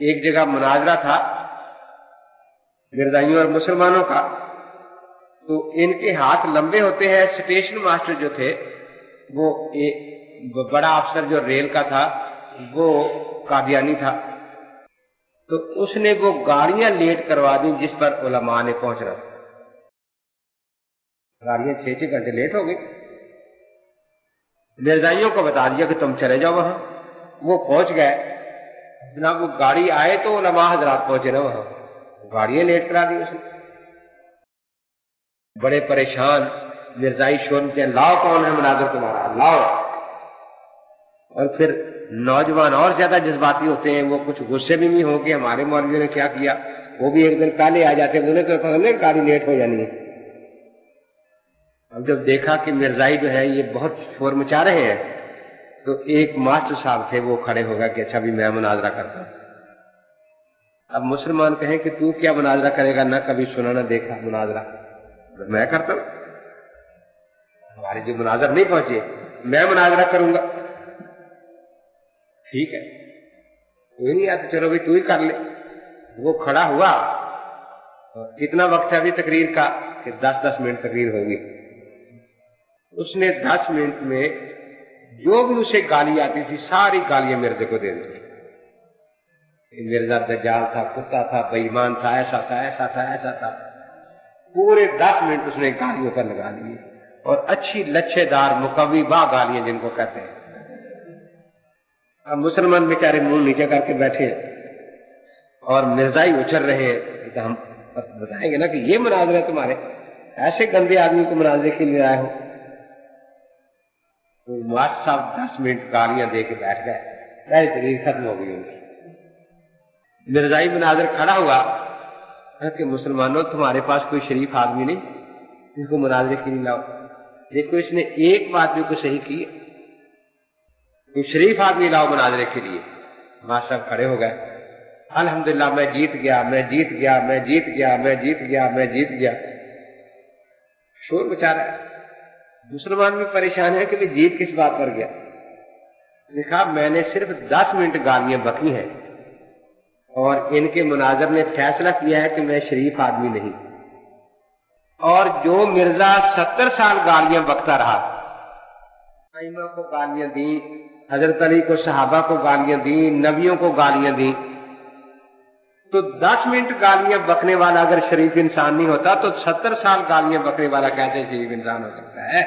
ایک جگہ مناظرہ تھا مرزائیوں اور مسلمانوں کا، تو ان کے ہاتھ لمبے ہوتے ہیں. اسٹیشن ماسٹر جو تھے وہ بڑا افسر جو ریل کا تھا وہ قادیانی تھا، تو اس نے وہ گاڑیاں لیٹ کروا دی جس پر علماء نے پہنچنا تھا. گاڑیاں 6 گھنٹے لیٹ ہو گئی. مرزائیوں کو بتا دیا کہ تم چلے جاؤ وہاں. وہ پہنچ گئے. جناب وہ گاڑی آئے تو علماء حضرات پہنچے نا وہاں، گاڑیاں لیٹ کرا دی اس نے. بڑے پریشان مرزائی شور میں لاؤ کون ہے مناظر تمہارا، لاؤ. اور پھر نوجوان اور زیادہ جذباتی ہوتے ہیں، وہ کچھ غصے بھی نہیں ہو کہ ہمارے مولویوں نے کیا کیا. وہ بھی ایک دن پہلے آ جاتے ہیں، انہیں تو پہلے گاڑی لیٹ ہو جانی ہے. اب جب دیکھا کہ مرزائی جو ہے یہ بہت شور مچا رہے ہیں تو ایک ماسٹر صاحب تھے وہ کھڑے ہو گئے کہ اچھا بھی میں مناظرہ کرتا ہوں. اب مسلمان کہیں کہ تو کیا مناظرہ کرے گا، نہ کبھی سنا نہ دیکھا مناظرہ. میں کرتا ہوں، ہمارے جو مناظر نہیں پہنچے میں مناظرہ کروں گا. ٹھیک ہے کوئی نہیں آتا، چلو بھائی تو ہی کر لے. وہ کھڑا ہوا. کتنا وقت ہے ابھی تقریر کا کہ 10 منٹ تقریر ہوگی. اس نے 10 منٹ میں جو بھی اسے گالی آتی تھی ساری گالیاں مرزے کو دے دی. مرزا دجال تھا، کتا تھا، بے ایمان تھا، ایسا تھا ایسا تھا ایسا تھا. پورے 10 منٹ اس نے گالیوں پر لگا دیے، اور اچھی لچھے دار مقوی با گالیاں جن کو کہتے ہیں. اب مسلمان بیچارے منہ نیچے کر کے بیٹھے اور مرزائی اچھل رہے ہیں. تو ہم بتائیں گے نا کہ یہ مناظرے تمہارے، ایسے گندے آدمی کو مناظرے کے لیے آئے ہو. تو ماسٹر صاحب 10 منٹ گالیاں دے کے بیٹھ گئے. پہلی تقریر ختم ہو گئی ان کی. مرزائی مناظر کھڑا ہوا کہ مسلمانوں تمہارے پاس کوئی شریف آدمی نہیں جس کو مناظرے کے لیے لاؤ. دیکھو اس نے ایک بات بھی کوئی صحیح کی ہے، کوئی شریف آدمی لاؤ مناظرے کے لیے. ماسٹر صاحب کھڑے ہو گئے. الحمدللہ میں جیت گیا میں جیت گیا میں جیت گیا میں جیت گیا میں جیت گیا. شور مچا رہا ہے. مسلمان بھی پریشان ہے کہ میں جیت کس بات پر گیا. دیکھا میں نے صرف 10 منٹ گالیاں بکی ہیں اور ان کے مناظر نے فیصلہ کیا ہے کہ میں شریف آدمی نہیں. اور جو مرزا 70 سال گالیاں بکتا رہا، ائمہ کو گالیاں دیں، حضرت علی کو، صحابہ کو گالیاں دیں، نبیوں کو گالیاں دیں، تو 10 منٹ گالیاں بکنے والا اگر شریف انسان نہیں ہوتا تو 70 سال گالیاں بکنے والا کیسے شریف انسان ہو سکتا ہے.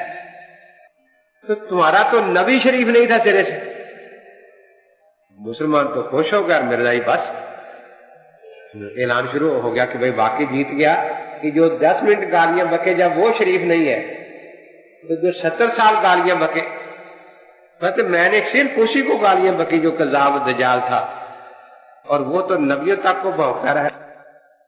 تو تمہارا تو نبی شریف نہیں تھا سرے سے. مسلمان تو خوش ہو گیا. مرزائی بس اعلان شروع ہو گیا کہ بھئی واقعی جیت گیا کہ جو 10 منٹ گالیاں بکے جب وہ شریف نہیں ہے تو جو 70 سال گالیاں بکے. میں نے صرف اسی کو گالیاں بکی جو کذاب دجال تھا، اور وہ تو نبیوں تک کو بھونکتا رہا.